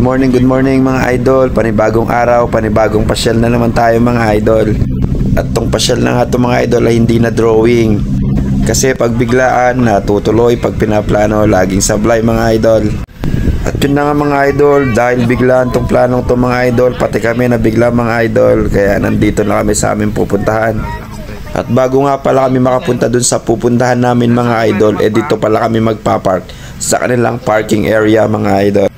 Good morning mga idol. Panibagong araw, panibagong pasyal na naman tayo mga idol. At tong pasyal na nga itong mga idol ay hindi na drawing. Kasi pag biglaan, natutuloy. Pag pinaplano, laging sablay mga idol. At yun na nga mga idol, dahil biglaan tong planong to mga idol, pati kami na bigla mga idol. Kaya nandito na kami sa aming pupuntahan. At bago nga pala kami makapunta dun sa pupuntahan namin mga idol, dito pala kami magpapark sa kanilang parking area mga idol.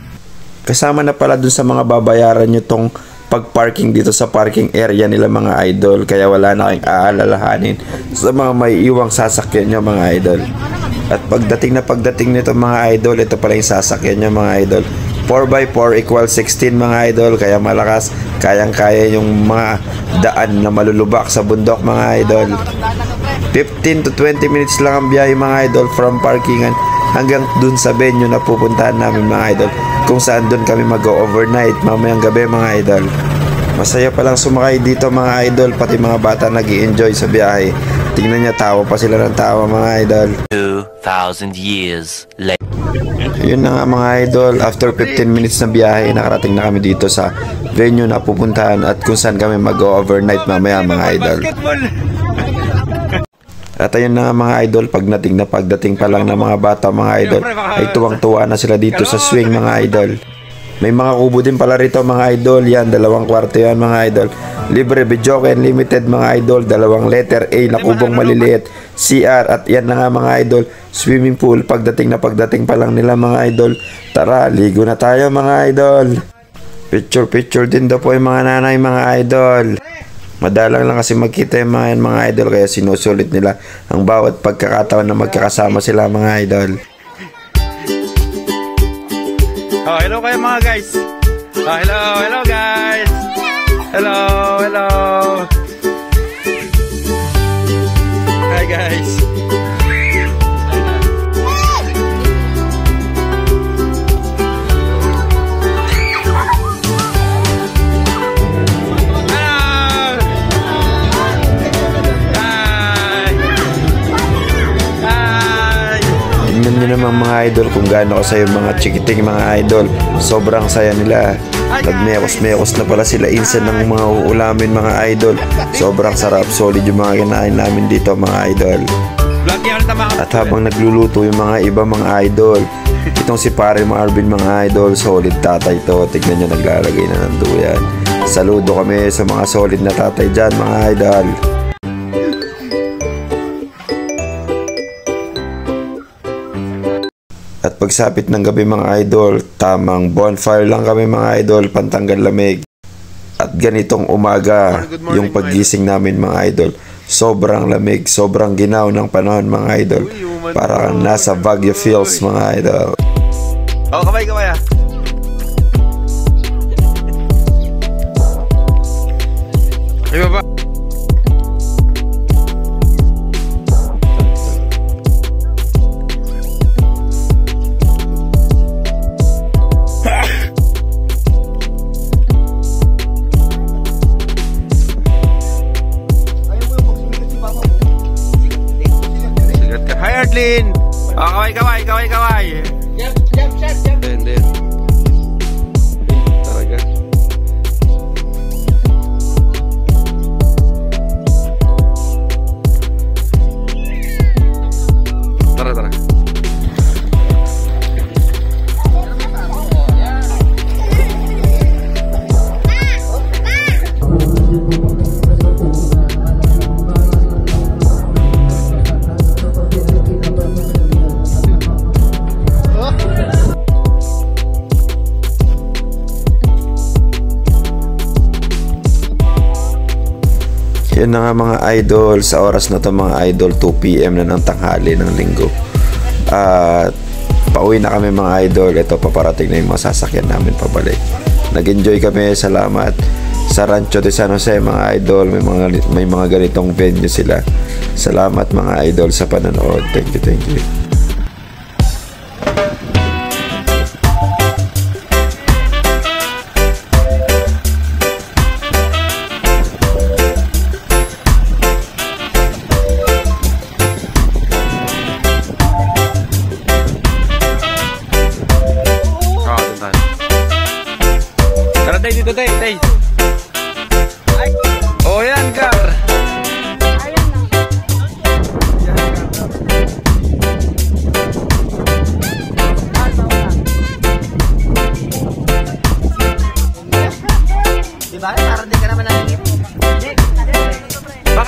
Kasama na pala dun sa mga babayaran nyo tong pag-parking dito sa parking area nila mga idol. Kaya wala na kayong aalalahanin sa mga may iwang sasakyan nyo mga idol. At pagdating nito mga idol, ito pala yung sasakyan nyo mga idol. 4x4 equals 16 mga idol. Kaya malakas, kayang-kaya yung mga daan na malulubak sa bundok mga idol. 15 to 20 minutes lang ang biyahe mga idol from parkingan hanggang dun sa venue na pupuntahan namin mga idol, kung saan dun kami mag-overnight mamayang gabi mga idol. Masaya palang sumakay dito mga idol, pati mga bata nag-i-enjoy sa biyahe. Tingnan niya, tawa pa sila ng tawa mga idol. 2,000 years later. Yun na nga mga idol, after 15 minutes na biyahe, nakarating na kami dito sa venue na pupuntahan at kung saan kami mag-overnight mamaya mga idol. At ayun na nga mga idol, pagdating pa lang ng mga bata mga idol, ay tuwang-tuwa na sila dito sa swing mga idol. May mga kubo din pala rito mga idol, yan, 2 kwarto yan mga idol. Libre, Videoke Unlimited mga idol, 2 letter A na kubong maliliit, CR, at yan na nga mga idol, swimming pool. Pagdating pa lang nila mga idol, tara, ligo na tayo mga idol. Picture din daw po yung mga nanay mga idol. Madalang lang kasi magkita yung mga idol, kaya sinusulit nila ang bawat pagkakataon na magkakasama sila mga idol. Oh, hello kayo mga guys. Oh, hello guys. Hello. Hi guys. Tingnan nyo naman mga idol kung gaano kasaya yung mga chikiting mga idol. Sobrang saya nila. Nagmekos-mekos na pala sila insan ng mga uulamin mga idol. Sobrang sarap, solid yung mga kinain namin dito mga idol. At habang nagluluto yung mga iba mga idol, itong si Pare Marvin mga idol, solid tatay to. Tignan nyo, naglalagay na ng duyan. Saludo kami sa mga solid na tatay dyan mga idol. At pagsapit ng gabi mga idol, tamang bonfire lang kami mga idol, pantanggal lamig. At ganitong umaga, yung paggising namin mga idol, sobrang lamig, sobrang ginaw ng panahon mga idol. Para kang nasa Baguio Fields mga idol. Oh, kamay ah. Ay baba. Lin. Oh, kaway. Jump. Then. Talaga. Tara. Yun na nga mga idol, sa oras na to mga idol, 2 PM na ng tanghali ng linggo. At pauwi na kami mga idol. Ito, paparating na yung mga sasakyan namin pabalik. Nag-enjoy kami, salamat. Sa Rancho de San Jose mga idol, may mga ganitong venue sila. Salamat mga idol sa panonood. Thank you.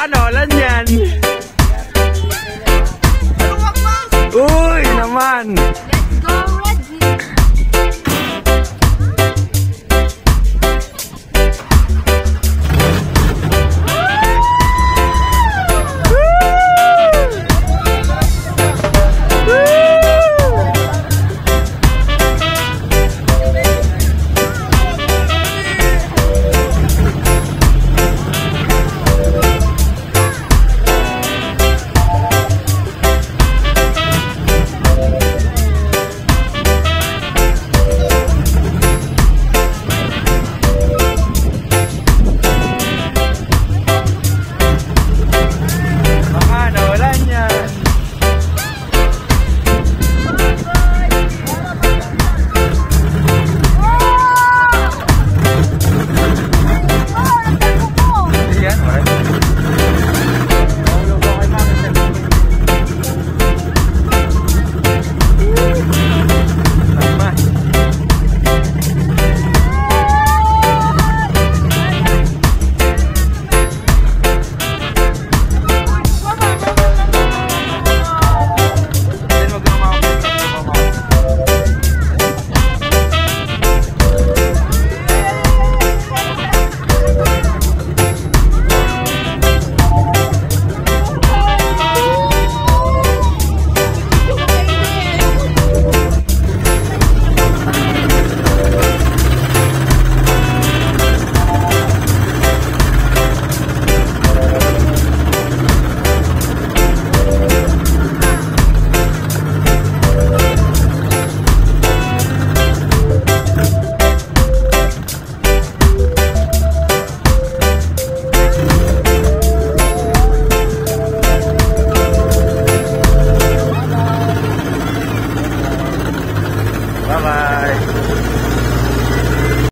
Nawalan yan.